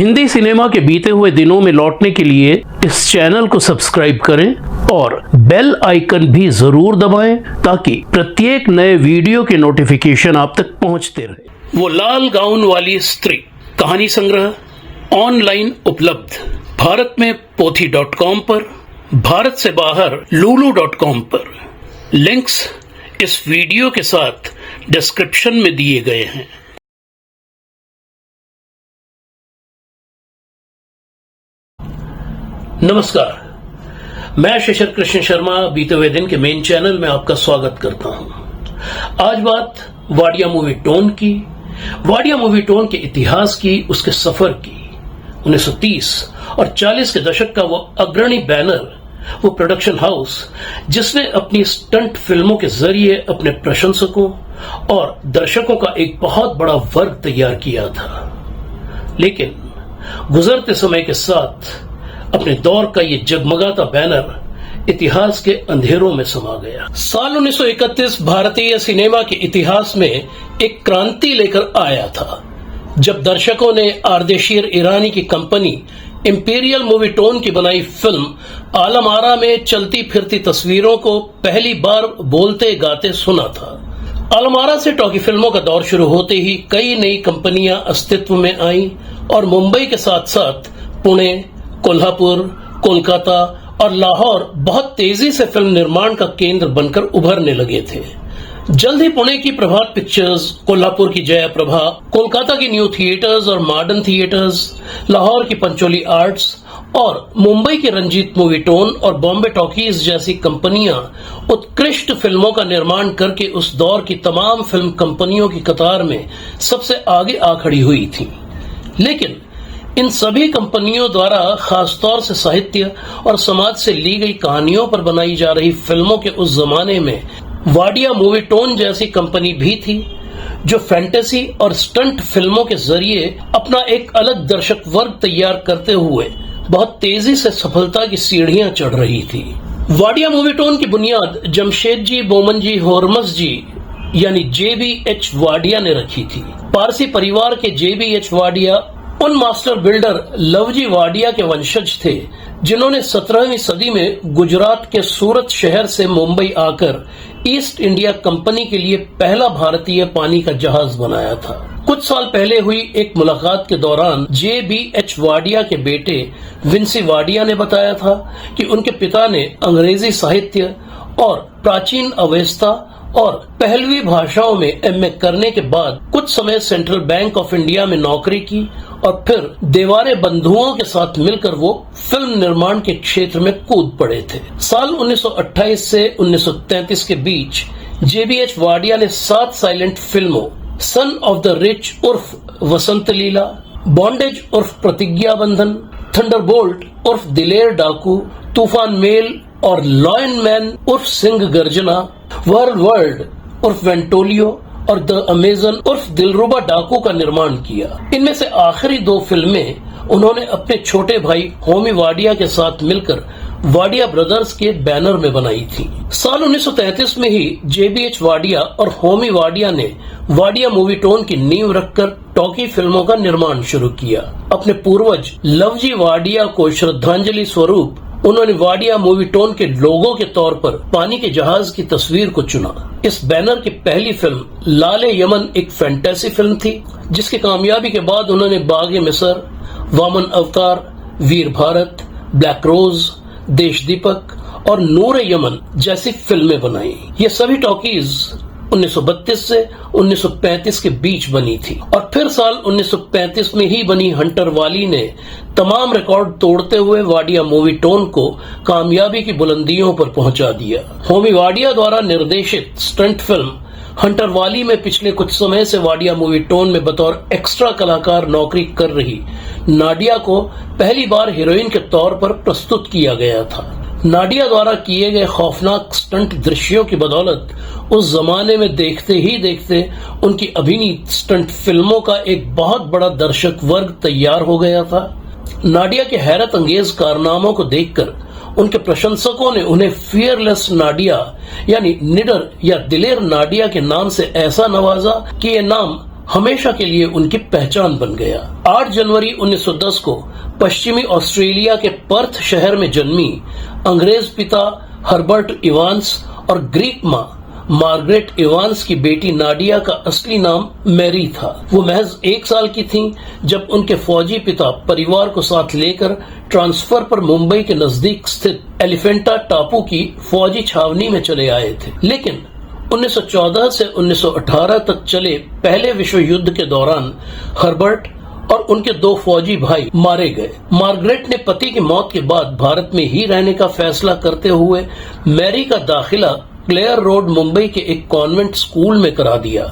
Hindi cinema के बीते हुए दिनों में लौटने के लिए इस चैनल को सब्सक्राइब करें और बेल आइकन भी जरूर दबाएं ताकि प्रत्येक नए वीडियो के नोटिफिकेशन आप तक पहुंचते रहे। वो लाल गाउन वाली स्त्री कहानी संग्रह ऑनलाइन उपलब्ध भारत में पोथी.com पर, भारत से बाहर lulu.com पर। लिंक्स इस वीडियो के साथ डिस्क्रिप्शन में दिए गए हैं। नमस्कार, मैं शिशिर कृष्ण शर्मा बीते हुए दिन के मेन चैनल में आपका स्वागत करता हूं। आज बात वाडिया मूवी टोन की, वाडिया मूवी टोन के इतिहास की, उसके सफर की। 1930 और 40 के दशक का वो अग्रणी बैनर, वो प्रोडक्शन हाउस जिसने अपनी स्टंट फिल्मों के जरिए अपने प्रशंसकों और दर्शकों का एक बहुत बड़ा वर्ग तैयार किया था, लेकिन गुजरते समय के साथ अपने दौर का ये जगमगाता बैनर इतिहास के अंधेरों में समा गया। साल 1931 भारतीय सिनेमा के इतिहास में एक क्रांति लेकर आया था, जब दर्शकों ने आर्देशीर ईरानी की कंपनी इंपीरियल मूवी टोन की बनाई फिल्म आलम आरा में चलती फिरती तस्वीरों को पहली बार बोलते गाते सुना था। आलम आरा से टॉकी फिल्मों का दौर शुरू होते ही कई नई कंपनियां अस्तित्व में आईं और मुंबई के साथ साथ पुणे, कोल्हापुर, कोलकाता और लाहौर बहुत तेजी से फिल्म निर्माण का केंद्र बनकर उभरने लगे थे। जल्द ही पुणे की प्रभात पिक्चर्स, कोल्हापुर की जया प्रभा, कोलकाता की न्यू थिएटर्स और मॉडर्न थिएटर्स, लाहौर की पंचोली आर्ट्स और मुंबई की रंजीत मूवी टोन और बॉम्बे टॉकीज जैसी कंपनियां उत्कृष्ट फिल्मों का निर्माण करके उस दौर की तमाम फिल्म कंपनियों की कतार में सबसे आगे आ खड़ी हुई थी। लेकिन इन सभी कंपनियों द्वारा खासतौर से साहित्य और समाज से ली गई कहानियों पर बनाई जा रही फिल्मों के उस जमाने में वाडिया मूवी टोन जैसी कंपनी भी थी, जो फैंटेसी और स्टंट फिल्मों के जरिए अपना एक अलग दर्शक वर्ग तैयार करते हुए बहुत तेजी से सफलता की सीढ़ियां चढ़ रही थी। वाडिया मूवी टोन की बुनियाद जमशेद जी बोमन जी होरमस जी यानी JBH वाडिया ने रखी थी। पारसी परिवार के JBH वाडिया उन मास्टर बिल्डर लवजी वाडिया के वंशज थे जिन्होंने 17वीं सदी में गुजरात के सूरत शहर से मुंबई आकर ईस्ट इंडिया कंपनी के लिए पहला भारतीय पानी का जहाज बनाया था। कुछ साल पहले हुई एक मुलाकात के दौरान JBH वाडिया के बेटे विंसी वाडिया ने बताया था कि उनके पिता ने अंग्रेजी साहित्य और प्राचीन अवेस्ता और पहलवी भाषाओं में MA करने के बाद कुछ समय सेंट्रल बैंक ऑफ इंडिया में नौकरी की और फिर देवारे बंधुओं के साथ मिलकर वो फिल्म निर्माण के क्षेत्र में कूद पड़े थे। साल 1928 से 1933 के बीच JBH वाडिया ने 7 साइलेंट फिल्मों सन ऑफ द रिच उर्फ वसंत लीला, बॉन्डेज उर्फ प्रतिज्ञा बंधन, थंडरबोल्ट उर्फ दिलेर डाकू, तूफान मेल और लॉयन मैन उर्फ सिंह गर्जना, वर्ल्ड उर्फ वेंटोलियो और द अमेजन उर्फ दिलरुबा डाकू का निर्माण किया। इनमें से आखिरी 2 फिल्में उन्होंने अपने छोटे भाई होमी वाडिया के साथ मिलकर वाडिया ब्रदर्स के बैनर में बनाई थी। साल 1933 में ही JBH वाडिया और होमी वाडिया ने वाडिया मूवी टोन की नींव रखकर टॉकी फिल्मों का निर्माण शुरू किया। अपने पूर्वज लवजी वाडिया को श्रद्धांजलि स्वरूप उन्होंने वाडिया मूवी टोन के लोगो के तौर पर पानी के जहाज की तस्वीर को चुना। इस बैनर की पहली फिल्म लाले यमन एक फैंटेसी फिल्म थी, जिसकी कामयाबी के बाद उन्होंने बागे मिसर, वामन अवतार, वीर भारत, ब्लैक रोज, देश दीपक और नूरे यमन जैसी फिल्में बनाई। ये सभी टॉकीज 1932 से 1935 के बीच बनी थी और फिर साल 1935 में ही बनी हंटर वाली ने तमाम रिकॉर्ड तोड़ते हुए वाडिया मूवी टोन को कामयाबी की बुलंदियों पर पहुंचा दिया। होमी वाडिया द्वारा निर्देशित स्टंट फिल्म हंटर वाली में पिछले कुछ समय से वाडिया मूवी टोन में बतौर एक्स्ट्रा कलाकार नौकरी कर रही नाडिया को पहली बार हीरोइन के तौर पर प्रस्तुत किया गया था। नाडिया द्वारा किए गए खौफनाक स्टंट दृश्यों की बदौलत उस जमाने में देखते ही देखते उनकी अभिनीत स्टंट फिल्मों का एक बहुत बड़ा दर्शक वर्ग तैयार हो गया था। नाडिया के हैरत अंगेज कारनामों को देखकर उनके प्रशंसकों ने उन्हें फियरलेस नाडिया यानी निडर या दिलेर नाडिया के नाम से ऐसा नवाजा कि ये नाम हमेशा के लिए उनकी पहचान बन गया। 8 जनवरी 1910 को पश्चिमी ऑस्ट्रेलिया के पर्थ शहर में जन्मी अंग्रेज पिता हर्बर्ट इवांस और ग्रीक मां मार्गरेट इवांस की बेटी नाडिया का असली नाम मैरी था। वो महज 1 साल की थीं जब उनके फौजी पिता परिवार को साथ लेकर ट्रांसफर पर मुंबई के नजदीक स्थित एलिफेंटा टापू की फौजी छावनी में चले आए थे। लेकिन 1914 से 1918 तक चले पहले विश्व युद्ध के दौरान हर्बर्ट और उनके 2 फौजी भाई मारे गए। मार्गरेट ने पति की मौत के बाद भारत में ही रहने का फैसला करते हुए मैरी का दाखिला क्लेयर रोड मुंबई के एक कॉन्वेंट स्कूल में करा दिया।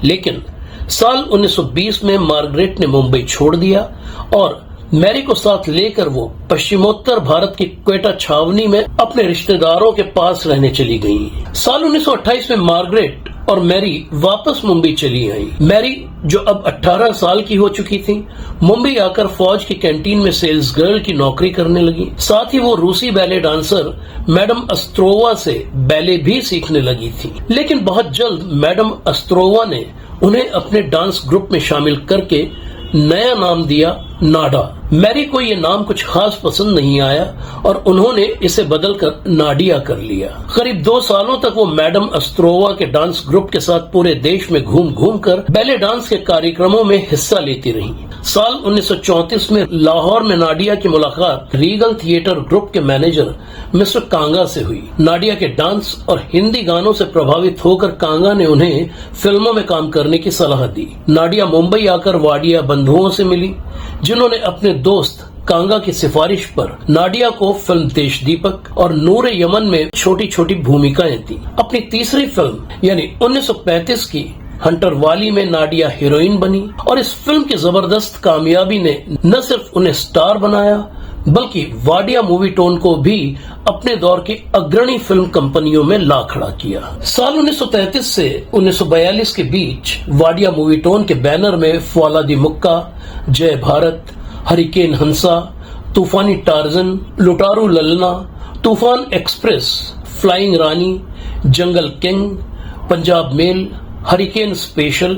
लेकिन साल 1920 में मार्गरेट ने मुंबई छोड़ दिया और मैरी को साथ लेकर वो पश्चिमोत्तर भारत की क्वेटा छावनी में अपने रिश्तेदारों के पास रहने चली गईं। साल 1928 में मार्गरेट और मैरी वापस मुंबई चली आई। मैरी, जो अब 18 साल की हो चुकी थी, मुंबई आकर फौज की कैंटीन में सेल्स गर्ल की नौकरी करने लगी। साथ ही वो रूसी बैले डांसर मैडम अस्त्रोवा से बैले भी सीखने लगी थी। लेकिन बहुत जल्द मैडम अस्त्रोवा ने उन्हें अपने डांस ग्रुप में शामिल करके नया नाम दिया नाडा। मैरी को ये नाम कुछ खास पसंद नहीं आया और उन्होंने इसे बदलकर नाडिया कर लिया। करीब 2 सालों तक वो मैडम अस्त्रोवा के डांस ग्रुप के साथ पूरे देश में घूम घूम कर बैले डांस के कार्यक्रमों में हिस्सा लेती रही। साल 1934 में लाहौर में नाडिया की मुलाकात रीगल थिएटर ग्रुप के मैनेजर मिस्टर कांगा से हुई। नाडिया के डांस और हिंदी गानों से प्रभावित होकर कांगा ने उन्हें फिल्मों में काम करने की सलाह दी। नाडिया मुंबई आकर वाडिया बंधुओं से मिली, जिन्होंने अपने दोस्त कांगा की सिफारिश पर नाडिया को फिल्म देश दीपक और नूरे यमन में छोटी छोटी भूमिकाएं दी। अपनी तीसरी फिल्म यानी 1935 की हंटर वाली में नाडिया हीरोइन बनी और इस फिल्म की जबरदस्त कामयाबी ने न सिर्फ उन्हें स्टार बनाया बल्कि वाडिया मूवी टोन को भी अपने दौर की अग्रणी फिल्म कंपनियों में ला खड़ा किया। साल 1933 से 1942 के बीच वाडिया मूवी टोन के बैनर में फौलादी मुक्का, जय भारत, हरिकेन हंसा, तूफानी torsion, Lutaru Lalna, Toofan express, flying Rani, jungle king, Punjab mail, hurricane special,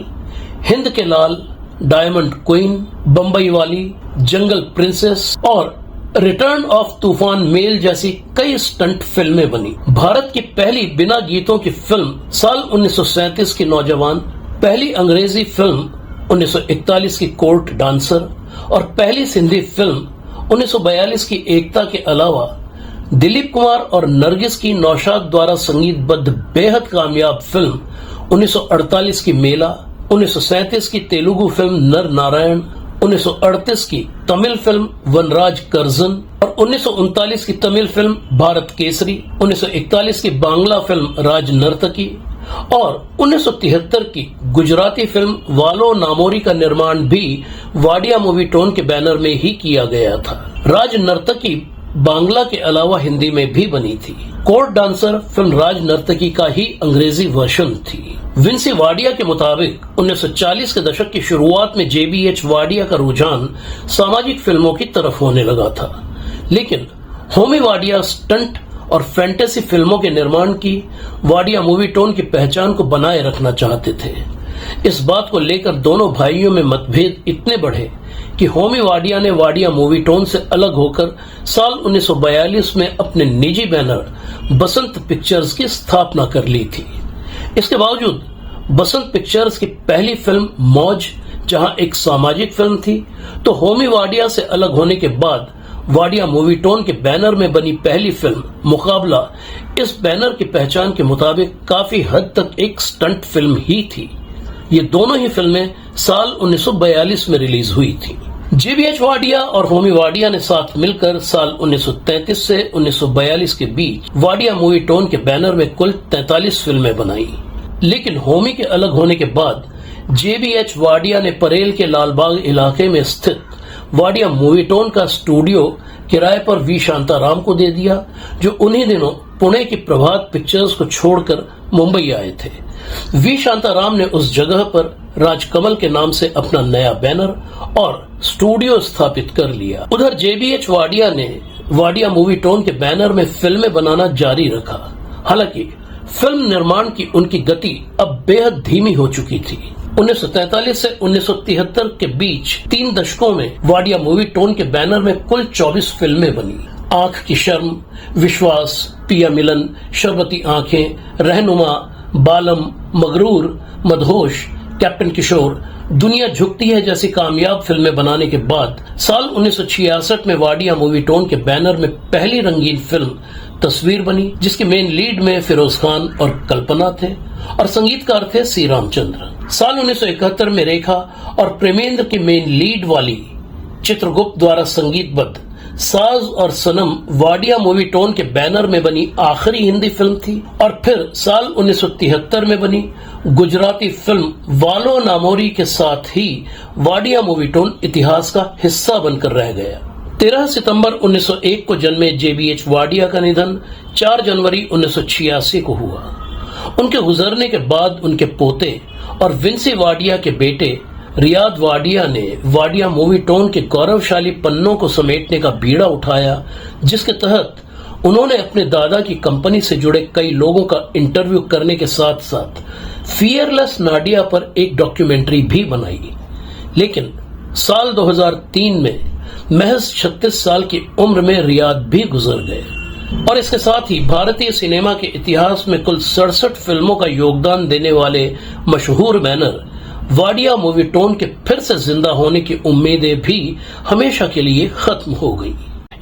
Hind ke Lal, diamond queen, Bambai Wali, jungle princess और रिटर्न ऑफ तूफान मेल जैसी कई स्टंट फिल्में बनी। भारत की पहली बिना गीतों की फिल्म साल 1937 की नौजवान, पहली अंग्रेजी फिल्म 1941 की कोर्ट डांसर और पहली सिंधी फिल्म 1942 की एकता के अलावा दिलीप कुमार और नरगिस की नौशाद द्वारा संगीतबद्ध बेहद कामयाब फिल्म 1948 की मेला, 1937 की तेलुगु फिल्म नर नारायण, 1938 की तमिल फिल्म वनराज कर्जन और 1939 की तमिल फिल्म भारत केसरी, 1941 की बांग्ला फिल्म राज नर्तकी और 1973 की गुजराती फिल्म वालो नामोरी का निर्माण भी वाडिया मूवी टोन के बैनर में ही किया गया था। राज नर्तकी बांग्ला के अलावा हिंदी में भी बनी थी। कोर्ट डांसर फिल्म राज नर्तकी का ही अंग्रेजी वर्जन थी। विंसी वाडिया के मुताबिक 1940 के दशक की शुरुआत में जेबीएच वाडिया का रुझान सामाजिक फिल्मों की तरफ होने लगा था, लेकिन होमी वाडिया स्टंट और फैंटेसी फिल्मों के निर्माण की वाडिया मूवी टोन की पहचान को बनाए रखना चाहते थे। इस बात को लेकर दोनों भाइयों में मतभेद इतने बढ़े कि होमी वाडिया ने वाडिया मूवी टोन से अलग होकर साल 1942 में अपने निजी बैनर बसंत पिक्चर्स की स्थापना कर ली थी। इसके बावजूद बसंत पिक्चर्स की पहली फिल्म मौज जहां एक सामाजिक फिल्म थी, तो होमी वाडिया से अलग होने के बाद वाडिया मूवी टोन के बैनर में बनी पहली फिल्म मुकाबला इस बैनर की पहचान के मुताबिक काफी हद तक एक स्टंट फिल्म ही थी। ये दोनों ही फिल्में साल 1942 में रिलीज हुई थी। जेबीएच वाडिया और होमी वाडिया ने साथ मिलकर साल 1933 से 1942 के बीच वाडिया मूवी टोन के बैनर में कुल 43 फिल्में बनाई। लेकिन होमी के अलग होने के बाद जेबीएच वाडिया ने परेल के लालबाग इलाके में स्थित वाडिया मूवी टोन का स्टूडियो किराए पर वी शांताराम को दे दिया, जो उन्हीं दिनों पुणे की प्रभात पिक्चर्स को छोड़कर मुंबई आए थे। वी शांताराम ने उस जगह पर राजकमल के नाम से अपना नया बैनर और स्टूडियो स्थापित कर लिया। उधर जेबीएच वाडिया ने वाडिया मूवी टोन के बैनर में फिल्में बनाना जारी रखा। हालांकि फिल्म निर्माण की उनकी गति अब बेहद धीमी हो चुकी थी। 1943 से 1973 के बीच 3 दशकों में वाडिया मूवी टोन के बैनर में कुल 24 फिल्में बनी। आंख की शर्म, विश्वास, पिया मिलन, शरबती आंखें, रहनुमा, बालम, मगरूर, मदहोश, कैप्टन किशोर, दुनिया झुकती है जैसी कामयाब फिल्में बनाने के बाद साल 1966 में वाडिया मूवी टोन के बैनर में पहली रंगीन फिल्म तस्वीर बनी, जिसके मेन लीड में फिरोज खान और कल्पना थे और संगीतकार थे सी रामचंद्र। साल 1971 में रेखा और प्रेमेंद्र की मेन लीड वाली चित्रगुप्त द्वारा संगीतबद्ध साज और सनम वाडिया मूवी टोन के बैनर में बनी आखिरी हिंदी फिल्म थी। और फिर साल 1973 में बनी गुजराती फिल्म वालो नामोरी के साथ ही वाडिया मूवी टोन इतिहास का हिस्सा बनकर रह गया। 13 सितंबर 1901 को जन्मे जेबीएच वाडिया का निधन 4 जनवरी 1986 को हुआ। उनके गुजरने के बाद उनके पोते और विंसी वाडिया के बेटे रियाद वाडिया ने वाडिया मूवी टोन के गौरवशाली पन्नों को समेटने का बीड़ा उठाया, जिसके तहत उन्होंने अपने दादा की कंपनी से जुड़े कई लोगों का इंटरव्यू करने के साथ साथ फियरलेस नाडिया पर एक डॉक्यूमेंट्री भी बनाई। लेकिन साल 2003 में महज 36 साल की उम्र में रियाद भी गुजर गए और इसके साथ ही भारतीय सिनेमा के इतिहास में कुल 67 फिल्मों का योगदान देने वाले मशहूर बैनर वाडिया मूवी टोन के फिर से जिंदा होने की उम्मीदें भी हमेशा के लिए खत्म हो गई।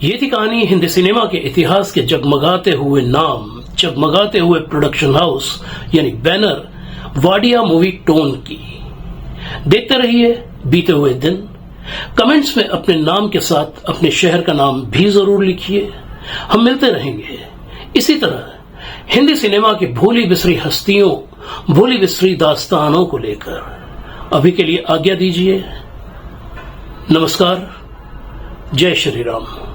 ये थी कहानी हिंदी सिनेमा के इतिहास के जगमगाते हुए नाम, जगमगाते हुए प्रोडक्शन हाउस यानी बैनर वाडिया मूवी टोन की। देखते रहिए बीते हुए दिन। कमेंट्स में अपने नाम के साथ अपने शहर का नाम भी जरूर लिखिए। हम मिलते रहेंगे इसी तरह हिंदी सिनेमा की भूली बिसरी हस्तियों, भूली बिसरी दास्तानों को लेकर। अभी के लिए आज्ञा दीजिए। नमस्कार। जय श्री राम।